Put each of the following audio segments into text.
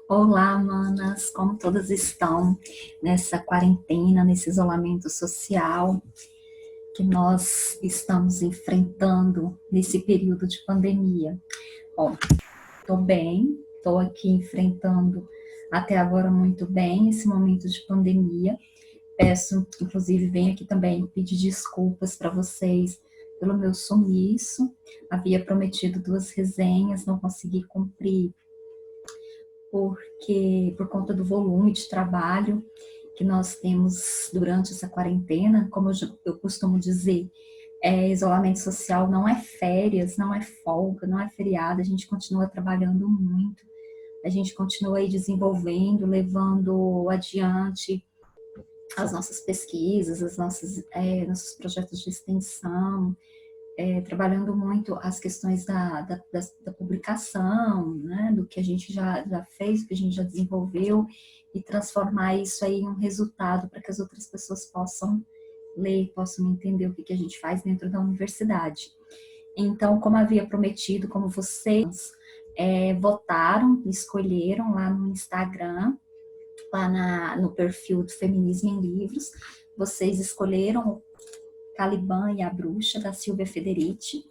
Olá, manas, como todas estão nessa quarentena, nesse isolamento social que nós estamos enfrentando nesse período de pandemia? Bom, estou bem, estou aqui enfrentando até agora muito bem esse momento de pandemia. Peço, inclusive, venho aqui também pedir desculpas para vocês pelo meu sumiço. Havia prometido 2 resenhas, não consegui cumprir porque por conta do volume de trabalho que nós temos durante essa quarentena, como eu costumo dizer, isolamento social não é férias, não é folga, não é feriado, a gente continua trabalhando muito, a gente continua aí desenvolvendo, levando adiante as nossas pesquisas, nossos projetos de extensão, trabalhando muito as questões da publicação, né, do que a gente já fez, do que a gente já desenvolveu, e transformar isso aí em um resultado para que as outras pessoas possam ler, possam entender o que a gente faz dentro da universidade. Então, como havia prometido, como vocês votaram, escolheram lá no Instagram, no perfil do Feminismo em Livros, vocês escolheram Caliban e a Bruxa, da Silvia Federici.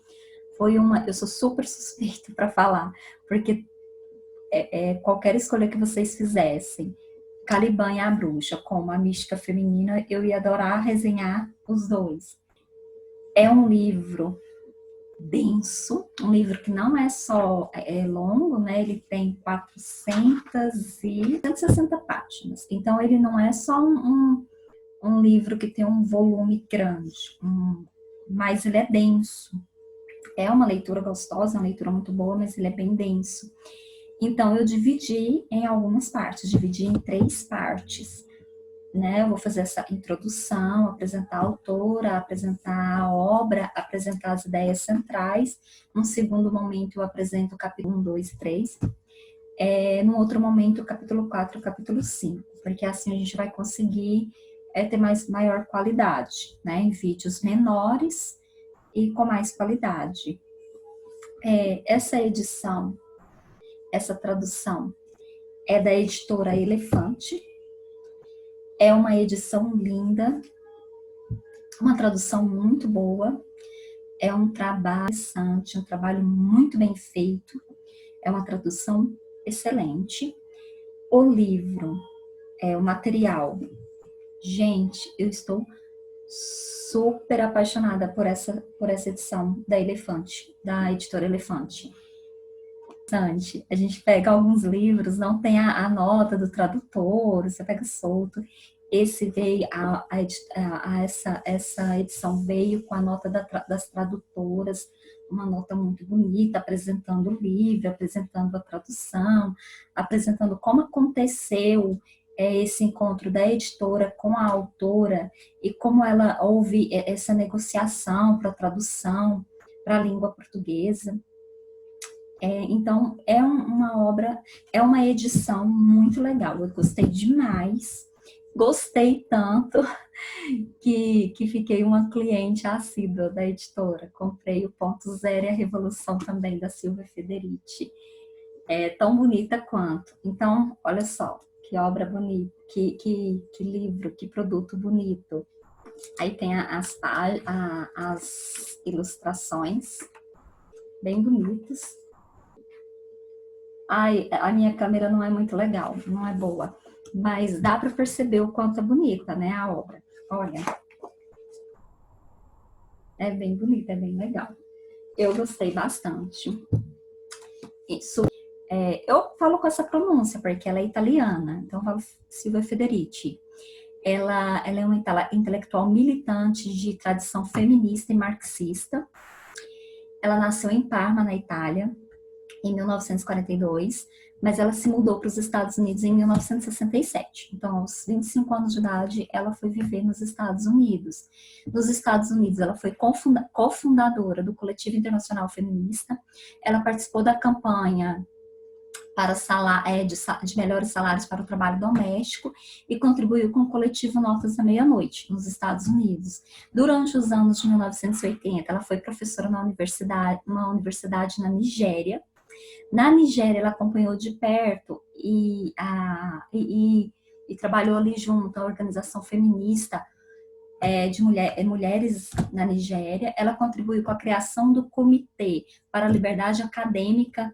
Eu sou super suspeita para falar, porque qualquer escolha que vocês fizessem, Caliban e a Bruxa, como a mística feminina, eu ia adorar resenhar os dois. É um livro denso, um livro que não é só longo, né? Ele tem 460 páginas. Então, ele não é só um livro que tem um volume grande, mas ele é denso. É uma leitura gostosa, uma leitura muito boa, mas ele é bem denso. Então, eu dividi em algumas partes, dividi em 3 partes. Né? Eu vou fazer essa introdução, apresentar a autora, apresentar a obra, apresentar as ideias centrais. Num segundo momento, eu apresento o capítulo 1, 2, 3. Num outro momento, o capítulo 4 e o capítulo 5, porque assim a gente vai conseguir ter maior qualidade, né? Em vídeos menores e com mais qualidade. Essa edição, essa tradução é da editora Elefante. É uma edição linda, uma tradução muito boa, é um trabalho interessante, um trabalho muito bem feito, é uma tradução excelente. O livro, o material, gente, eu estou super apaixonada por essa edição da Elefante, da editora Elefante. A gente pega alguns livros, não tem a nota do tradutor, você pega solto. Esse veio, essa edição veio com a nota das tradutoras, uma nota muito bonita, apresentando o livro, apresentando a tradução, apresentando como aconteceu esse encontro da editora com a autora e como ela houve essa negociação para a tradução para a língua portuguesa. Então, uma obra, é uma edição muito legal, eu gostei demais, gostei tanto que fiquei uma cliente assídua da editora, comprei o Ponto Zero e a Revolução também, da Silvia Federici, tão bonita quanto. Então, olha só, que obra bonita, que livro, que produto bonito. Aí tem as ilustrações, bem bonitas. Ai, a minha câmera não é muito legal, não é boa, mas dá para perceber o quanto é bonita, né, a obra. Olha, é bem bonita, é bem legal. Eu gostei bastante. Isso, eu falo com essa pronúncia porque ela é italiana, então eu falo Silvia Federici. Ela é uma intelectual militante de tradição feminista e marxista. Ela nasceu em Parma, na Itália, em 1942, mas ela se mudou para os Estados Unidos em 1967. Então, aos 25 anos de idade, ela foi viver nos Estados Unidos. Nos Estados Unidos, ela foi cofundadora do Coletivo Internacional Feminista. Ela participou da campanha para de melhores salários para o trabalho doméstico e contribuiu com o coletivo Notas da Meia-Noite, nos Estados Unidos. Durante os anos de 1980, ela foi professora numa universidade na Nigéria. Na Nigéria, ela acompanhou de perto e trabalhou ali junto à organização feminista de mulheres na Nigéria. Ela contribuiu com a criação do Comitê para a Liberdade Acadêmica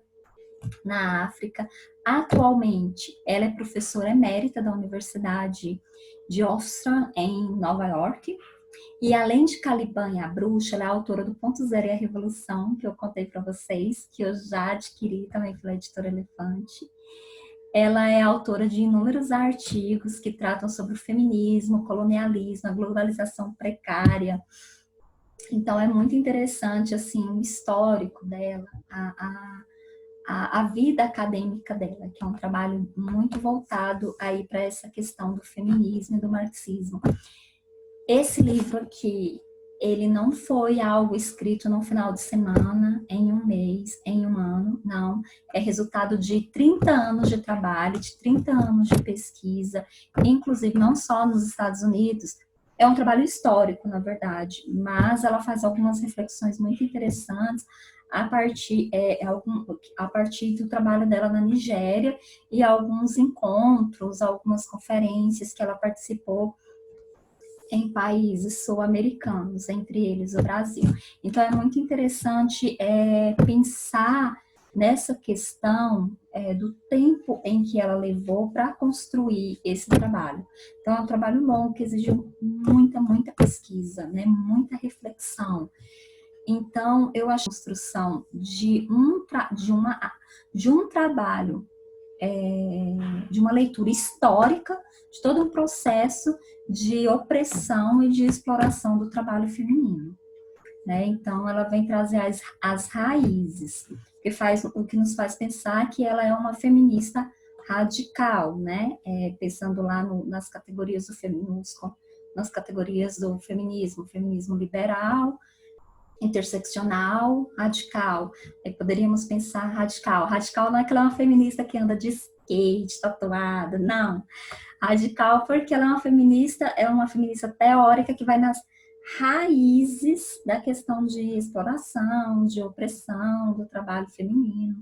na África. Atualmente, ela é professora emérita da Universidade de Hofstra, em Nova York. E além de Caliban e a Bruxa, ela é autora do Ponto Zero e a Revolução, que eu contei para vocês, que eu já adquiri também pela Editora Elefante. Ela é autora de inúmeros artigos que tratam sobre o feminismo, o colonialismo, a globalização precária. Então é muito interessante assim o histórico dela, a vida acadêmica dela, que é um trabalho muito voltado aí para essa questão do feminismo e do marxismo. Esse livro aqui, ele não foi algo escrito no final de semana, em um mês, em um ano, não. É resultado de 30 anos de trabalho, de 30 anos de pesquisa, inclusive não só nos Estados Unidos. É um trabalho histórico, na verdade, mas ela faz algumas reflexões muito interessantes a partir do trabalho dela na Nigéria e alguns encontros, algumas conferências que ela participou em países sul-americanos, entre eles o Brasil. Então, é muito interessante pensar nessa questão do tempo em que ela levou para construir esse trabalho. Então, é um trabalho longo que exigiu muita pesquisa, né? Muita reflexão. Então, eu acho que a construção de um trabalho de uma leitura histórica de todo um processo de opressão e de exploração do trabalho feminino. Né? Então, ela vem trazer as raízes, o que nos faz pensar que ela é uma feminista radical, né? Pensando lá nas categorias do feminismo, feminismo liberal, interseccional, radical. Poderíamos pensar radical. Radical não é que ela é uma feminista que anda de skate, tatuada, não. Radical porque ela é uma feminista teórica que vai nas raízes da questão de exploração, de opressão, do trabalho feminino,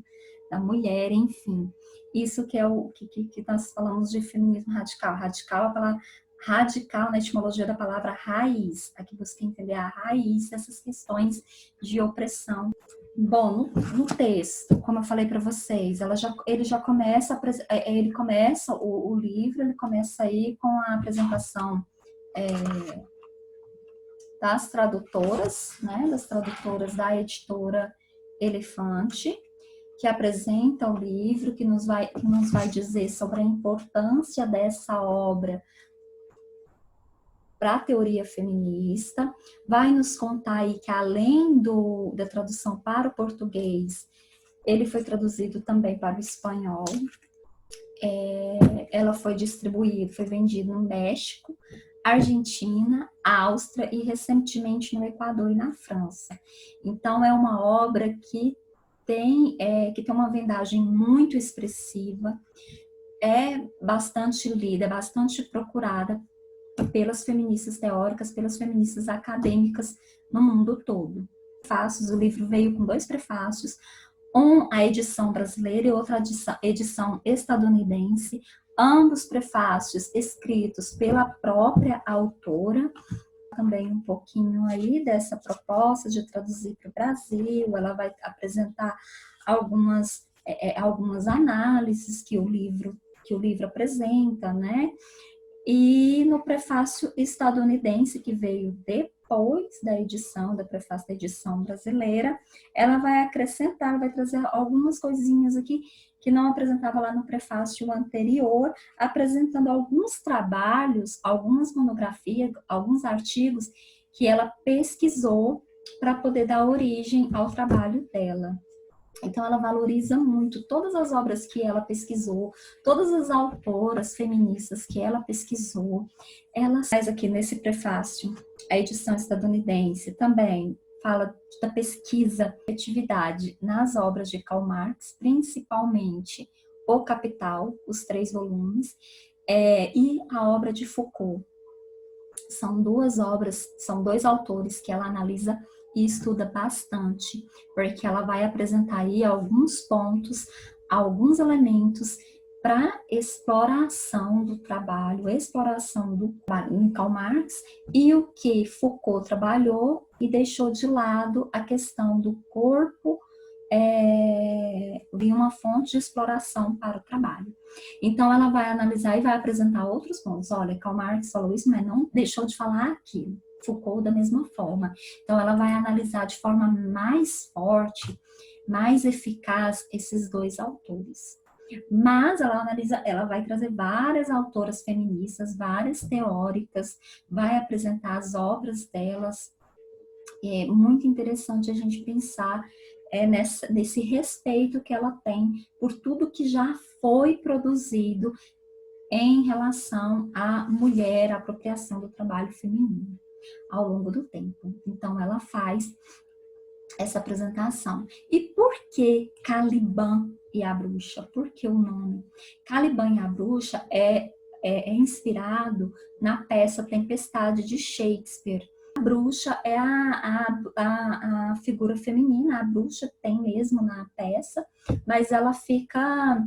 da mulher, enfim. Isso que é o que nós falamos de feminismo radical. Radical é a palavra radical na etimologia da palavra raiz, aqui você entender a raiz dessas questões de opressão. Bom, no texto, como eu falei para vocês, ele começa o livro, ele começa aí com a apresentação das tradutoras, né, das tradutoras da editora Elefante, que apresenta o livro, que nos vai dizer sobre a importância dessa obra para a teoria feminista, vai nos contar aí que além da tradução para o português, ele foi traduzido também para o espanhol, ela foi vendida no México, Argentina, Áustria e recentemente no Equador e na França. Então é uma obra que tem uma vendagem muito expressiva, é bastante lida, é bastante procurada pelas feministas teóricas, pelas feministas acadêmicas no mundo todo. O livro veio com 2 prefácios, a edição brasileira e outra edição estadunidense, ambos prefácios escritos pela própria autora, também um pouquinho aí dessa proposta de traduzir para o Brasil, ela vai apresentar algumas análises que o livro apresenta, né? E no prefácio estadunidense, que veio depois do prefácio da edição brasileira, ela vai acrescentar, vai trazer algumas coisinhas aqui que não apresentava lá no prefácio anterior, apresentando alguns trabalhos, algumas monografias, alguns artigos que ela pesquisou para poder dar origem ao trabalho dela. Então, ela valoriza muito todas as obras que ela pesquisou, todas as autoras feministas que ela pesquisou. Ela faz aqui nesse prefácio, a edição estadunidense também fala da pesquisa e atividade nas obras de Karl Marx, principalmente O Capital, os 3 volumes, e a obra de Foucault. São duas obras, são dois autores que ela analisa e estuda bastante, porque ela vai apresentar aí alguns pontos, alguns elementos para exploração do trabalho, exploração do trabalho em Karl Marx, e o que Foucault trabalhou e deixou de lado a questão do corpo de uma fonte de exploração para o trabalho. Então, ela vai analisar e vai apresentar outros pontos. Olha, Karl Marx falou isso, mas não deixou de falar aquilo. Foucault da mesma forma. Então, ela vai analisar de forma mais forte, mais eficaz esses dois autores. Mas ela analisa, ela vai trazer várias autoras feministas, várias teóricas, vai apresentar as obras delas. É muito interessante a gente pensar nesse respeito que ela tem por tudo que já foi produzido em relação à mulher, à apropriação do trabalho feminino ao longo do tempo. Então, ela faz essa apresentação. E por que Caliban e a Bruxa? Por que o nome? Caliban e a Bruxa é inspirado na peça Tempestade de Shakespeare. A bruxa é a figura feminina, a bruxa tem mesmo na peça, mas ela fica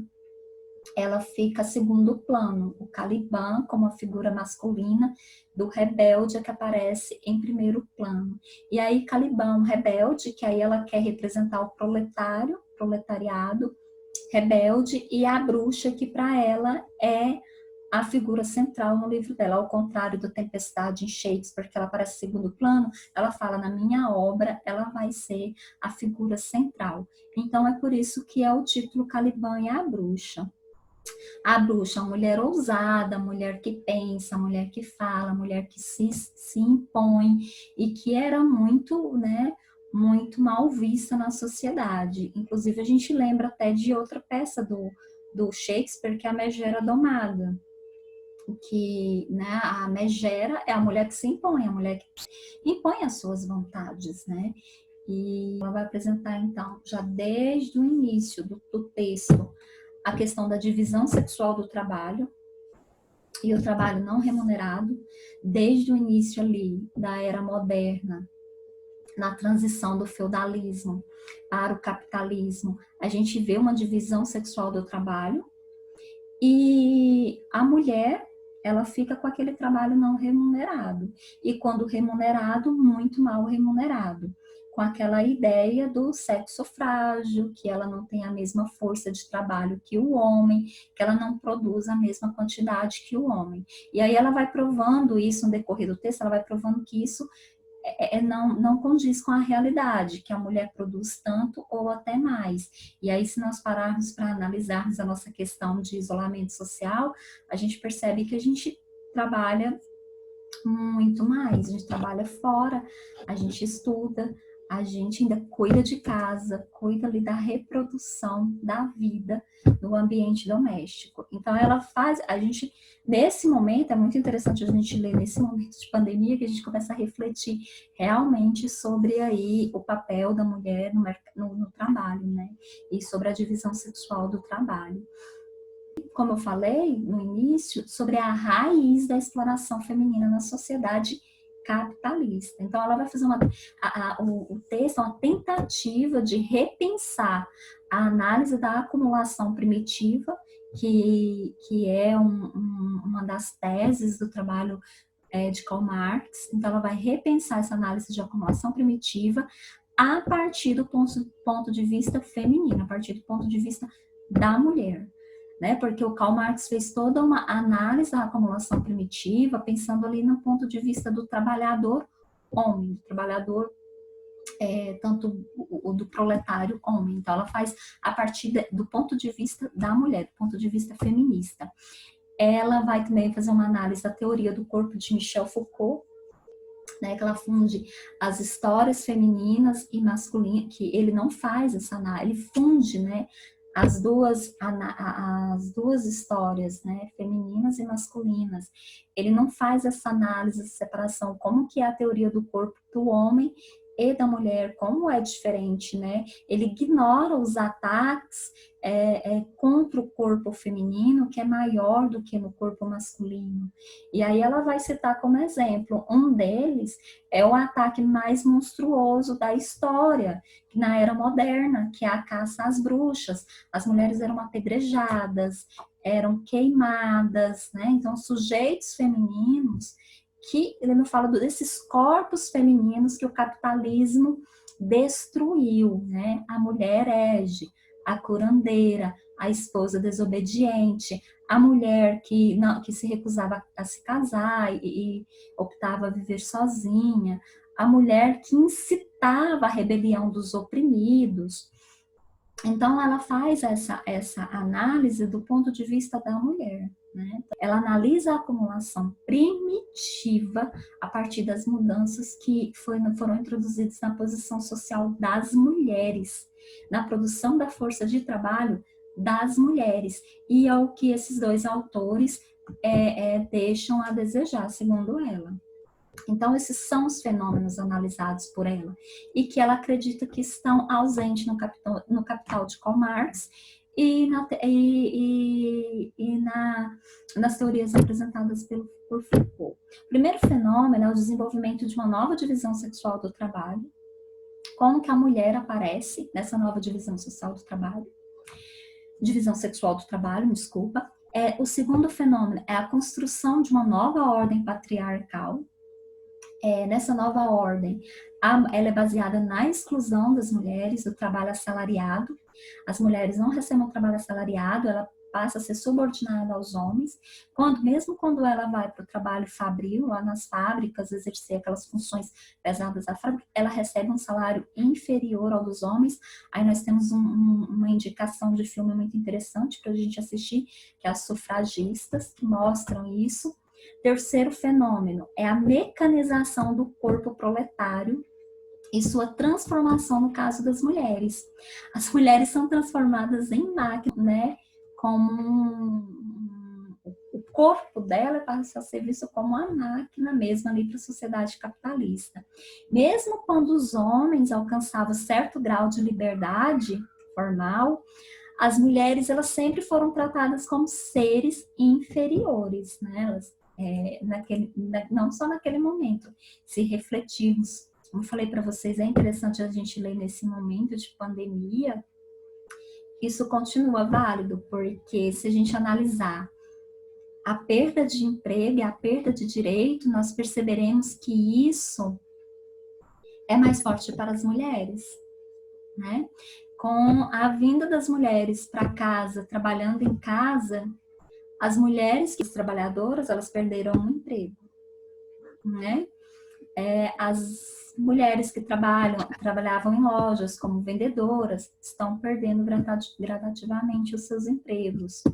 segundo plano. O Caliban, como a figura masculina do rebelde, é que aparece em primeiro plano. E aí, Caliban, um rebelde, que aí ela quer representar o proletariado rebelde, e a bruxa, que para ela é a figura central no livro dela, ao contrário do Tempestade em Shakespeare, que ela aparece em segundo plano, ela fala, na minha obra, ela vai ser a figura central. Então, é por isso que é o título Caliban e a Bruxa. A bruxa, a mulher ousada, a mulher que pensa, a mulher que fala, a mulher que se impõe e que era muito, né, muito mal vista na sociedade. Inclusive, a gente lembra até de outra peça do Shakespeare, que é a Megera Domada. Que, né, a megera é a mulher que se impõe, a mulher que impõe as suas vontades, né? E ela vai apresentar, então, já desde o início do texto, a questão da divisão sexual do trabalho e o trabalho não remunerado, desde o início ali da era moderna, na transição do feudalismo para o capitalismo, a gente vê uma divisão sexual do trabalho e a mulher, ela fica com aquele trabalho não remunerado. E quando remunerado, muito mal remunerado. Com aquela ideia do sexo frágil, que ela não tem a mesma força de trabalho que o homem, que ela não produz a mesma quantidade que o homem. E aí ela vai provando isso no decorrer do texto, ela vai provando que isso não condiz com a realidade, que a mulher produz tanto ou até mais. E aí, se nós pararmos para analisarmos a nossa questão de isolamento social, a gente percebe que a gente trabalha muito mais, a gente trabalha fora, a gente estuda, a gente ainda cuida de casa, cuida ali da reprodução da vida no ambiente doméstico. Então, ela faz, a gente, nesse momento, é muito interessante a gente ler nesse momento de pandemia, que a gente começa a refletir realmente sobre aí o papel da mulher no trabalho, né? E sobre a divisão sexual do trabalho. Como eu falei no início, sobre a raiz da exploração feminina na sociedade capitalista. Então, ela vai fazer o texto é uma tentativa de repensar a análise da acumulação primitiva, que é uma das teses do trabalho de Karl Marx. Então, ela vai repensar essa análise de acumulação primitiva a partir do ponto de vista feminino, a partir do ponto de vista da mulher. Né? Porque o Karl Marx fez toda uma análise da acumulação primitiva, pensando ali no ponto de vista do trabalhador homem, do trabalhador tanto do proletário homem. Então, ela faz a partir do ponto de vista da mulher, do ponto de vista feminista. Ela vai também fazer uma análise da teoria do corpo de Michel Foucault, né, que ela funde as histórias femininas e masculinas, que ele não faz essa análise, ele funde, né, as duas histórias, né, femininas e masculinas. Ele não faz essa análise, essa separação, como que é a teoria do corpo do homem e da mulher, como é diferente, né? Ele ignora os ataques contra o corpo feminino, que é maior do que no corpo masculino. E aí ela vai citar como exemplo, um deles é o ataque mais monstruoso da história, na era moderna, que é a caça às bruxas. As mulheres eram apedrejadas, eram queimadas, né? Então, sujeitos femininos que ele não fala desses corpos femininos que o capitalismo destruiu, né? A mulher herege, a curandeira, a esposa desobediente, a mulher que se recusava a se casar e optava a viver sozinha, a mulher que incitava a rebelião dos oprimidos. Então, ela faz essa análise do ponto de vista da mulher. Né? Ela analisa a acumulação primitiva a partir das mudanças que foram introduzidas na posição social das mulheres, na produção da força de trabalho das mulheres. E é o que esses dois autores deixam a desejar, segundo ela. Então, esses são os fenômenos analisados por ela e que ela acredita que estão ausentes no Capital de Karl Marx nas teorias apresentadas por Foucault. O primeiro fenômeno é o desenvolvimento de uma nova divisão sexual do trabalho. Como que a mulher aparece nessa nova divisão social do trabalho? Divisão sexual do trabalho, desculpa. O segundo fenômeno é a construção de uma nova ordem patriarcal. Nessa nova ordem, ela é baseada na exclusão das mulheres do trabalho assalariado. As mulheres não recebem o trabalho assalariado, ela passa a ser subordinada aos homens. Mesmo quando ela vai para o trabalho fabril, lá nas fábricas, exercer aquelas funções pesadas da fábrica, ela recebe um salário inferior ao dos homens. Aí nós temos uma indicação de filme muito interessante para a gente assistir, que é As Sufragistas, que mostram isso. Terceiro fenômeno é a mecanização do corpo proletário e sua transformação no caso das mulheres. As mulheres são transformadas em máquinas, né? O corpo dela passa a ser visto como uma máquina mesmo ali para a sociedade capitalista. Mesmo quando os homens alcançavam certo grau de liberdade formal, as mulheres elas sempre foram tratadas como seres inferiores, né? Elas não só naquele momento, se refletirmos. Como eu falei para vocês, é interessante a gente ler nesse momento de pandemia, isso continua válido, porque se a gente analisar a perda de emprego e a perda de direito, nós perceberemos que isso é mais forte para as mulheres, né? Com a vinda das mulheres para casa, trabalhando em casa, as mulheres, as trabalhadoras, elas perderam o emprego, né? As mulheres que trabalhavam em lojas como vendedoras estão perdendo gradativamente os seus empregos.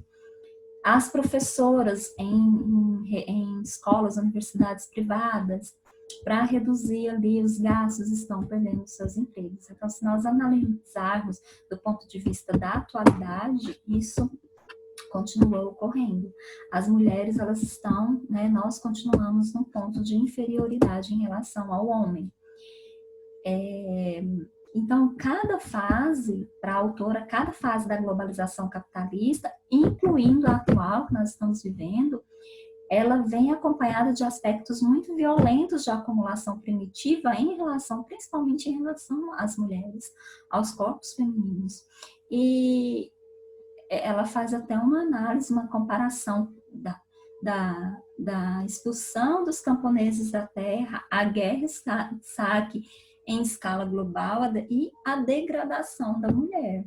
As professoras em escolas, universidades privadas, para reduzir ali os gastos, estão perdendo os seus empregos. Então, se nós analisarmos do ponto de vista da atualidade, isso continua ocorrendo. As mulheres, elas estão, né, nós continuamos num ponto de inferioridade em relação ao homem. Então, cada fase, para a autora, cada fase da globalização capitalista, incluindo a atual que nós estamos vivendo, ela vem acompanhada de aspectos muito violentos de acumulação primitiva principalmente em relação às mulheres, aos corpos femininos. E ela faz até uma análise, uma comparação da expulsão dos camponeses da terra, a guerra saque em escala global e a degradação da mulher.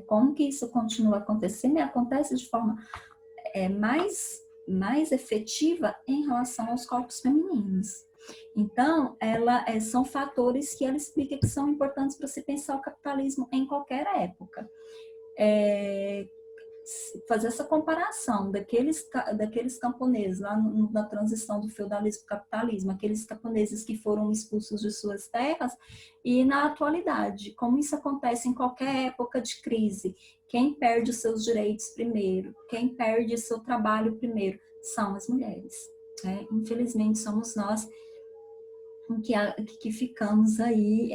Como que isso continua acontecendo e acontece de forma mais efetiva em relação aos corpos femininos. Então, são fatores que ela explica que são importantes para se pensar o capitalismo em qualquer época. Fazer essa comparação daqueles camponeses lá na transição do feudalismo para o capitalismo, aqueles camponeses que foram expulsos de suas terras, e na atualidade, como isso acontece em qualquer época de crise. Quem perde os seus direitos primeiro, quem perde o seu trabalho primeiro, são as mulheres. Infelizmente, somos nós que ficamos aí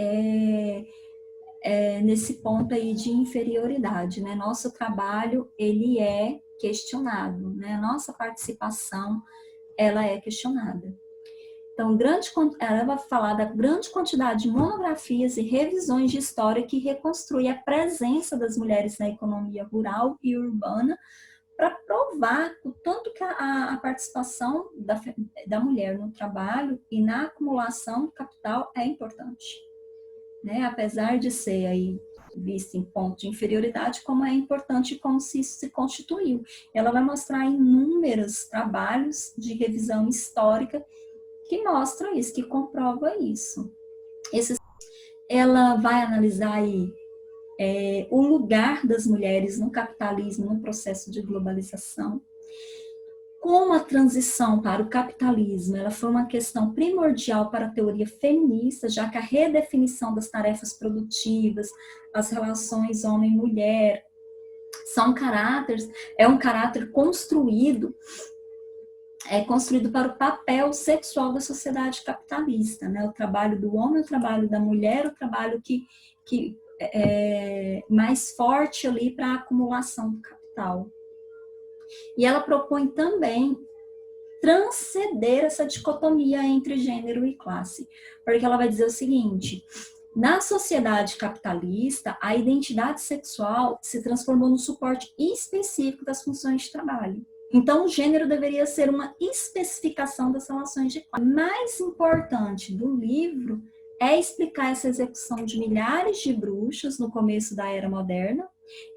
nesse ponto aí de inferioridade, né? Nosso trabalho, ele é questionado, né? Nossa participação, ela é questionada. Então, ela vai falar da grande quantidade de monografias e revisões de história que reconstrui a presença das mulheres na economia rural e urbana para provar o tanto que a participação da mulher no trabalho e na acumulação do capital é importante. Né? Apesar de ser aí vista em ponto de inferioridade, como é importante, como se isso se constituiu. Ela vai mostrar inúmeros trabalhos de revisão histórica que mostram isso, que comprova isso. Ela vai analisar aí o lugar das mulheres no capitalismo, no processo de globalização. Como a transição para o capitalismo ela foi uma questão primordial para a teoria feminista, já que a redefinição das tarefas produtivas, as relações homem-mulher, é um caráter construído para o papel sexual da sociedade capitalista, né? O trabalho do homem, o trabalho da mulher, o trabalho que é mais forte ali para a acumulação do capital. E ela propõe também transcender essa dicotomia entre gênero e classe, porque ela vai dizer o seguinte: na sociedade capitalista, a identidade sexual se transformou no suporte específico das funções de trabalho. Então, o gênero deveria ser uma especificação das relações de classe. O mais importante do livro é explicar essa execução de milhares de bruxas no começo da Era Moderna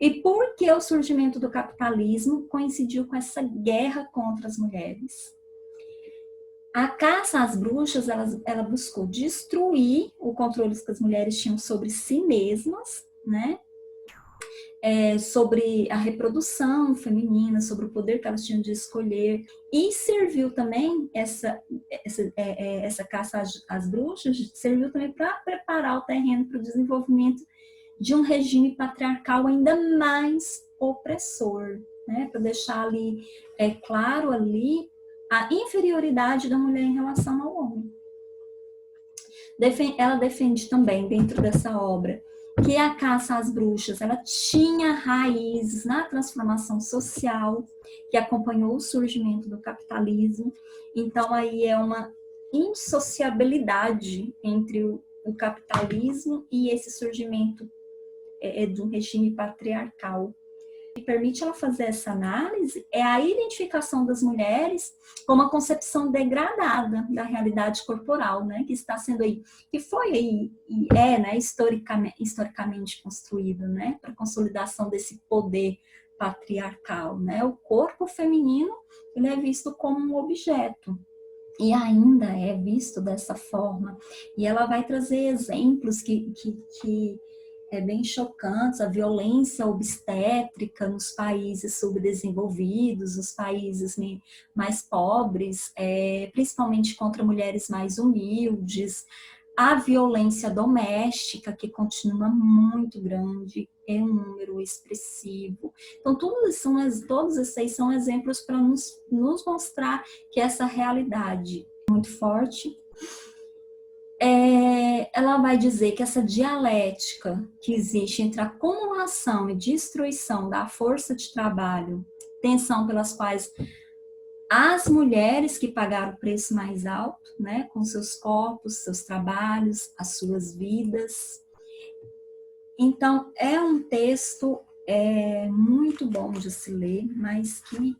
e por que o surgimento do capitalismo coincidiu com essa guerra contra as mulheres. A caça às bruxas, ela buscou destruir o controle que as mulheres tinham sobre si mesmas, né? Sobre a reprodução feminina, sobre o poder que elas tinham de escolher, e serviu também essa caça às bruxas, serviu também para preparar o terreno para o desenvolvimento de um regime patriarcal ainda mais opressor, né? Para deixar ali claro ali a inferioridade da mulher em relação ao homem. Ela defende também, dentro dessa obra, que a caça às bruxas ela tinha raízes na transformação social que acompanhou o surgimento do capitalismo. Então, aí é uma indissociabilidade entre o capitalismo e esse surgimento de um regime patriarcal. O que permite ela fazer essa análise é a identificação das mulheres como uma concepção degradada da realidade corporal, né, que está sendo aí, que foi aí e né, historicamente construído, né, para a consolidação desse poder patriarcal, né? O corpo feminino ele é visto como um objeto. E ainda é visto dessa forma. E ela vai trazer exemplos que bem chocantes, a violência obstétrica nos países subdesenvolvidos, nos países mais pobres, principalmente contra mulheres mais humildes, a violência doméstica, que continua muito grande, é um número expressivo. Então, todos esses são exemplos para nos mostrar que essa realidade é muito forte. Ela vai dizer que essa dialética que existe entre acumulação e destruição da força de trabalho, tensão pelas quais as mulheres que pagaram o preço mais alto, né, com seus corpos, seus trabalhos, as suas vidas. Então, é um texto muito bom de se ler, mas que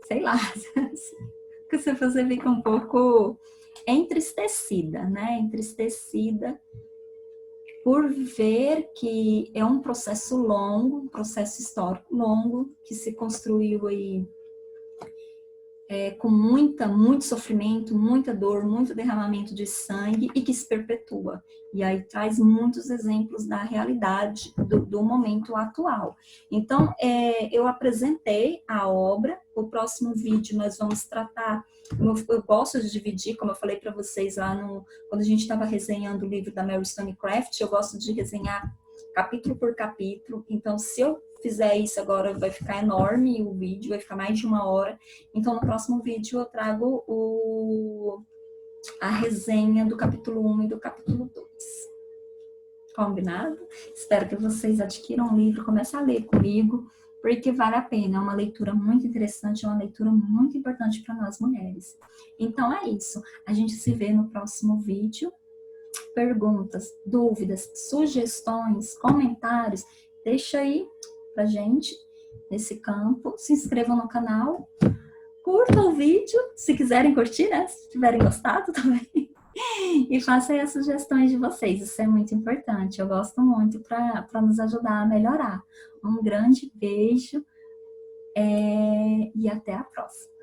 sei lá, que você fica um pouco entristecida, né? Entristecida por ver que é um processo longo, um processo histórico longo, que se construiu aí com muito sofrimento, muita dor, muito derramamento de sangue e que se perpetua. E aí traz muitos exemplos da realidade do momento atual. Então, eu apresentei a obra. O próximo vídeo nós vamos tratar, eu gosto de dividir, como eu falei para vocês lá quando a gente estava resenhando o livro da Mary Stonecraft, eu gosto de resenhar capítulo por capítulo. Então, se eu fizer isso agora, vai ficar enorme o vídeo, vai ficar mais de 1 hora. Então, no próximo vídeo eu trago a resenha do capítulo 1 e do capítulo 2. Combinado? Espero que vocês adquiram o livro, comecem a ler comigo, porque vale a pena. É uma leitura muito interessante, é uma leitura muito importante para nós mulheres. Então é isso. A gente se vê no próximo vídeo. Perguntas, dúvidas, sugestões, comentários, deixa aí pra gente nesse campo. Se inscrevam no canal, curtam o vídeo, se quiserem curtir, né? Se tiverem gostado também. E façam aí as sugestões de vocês, isso é muito importante. Eu gosto muito para nos ajudar a melhorar. Um grande beijo e até a próxima.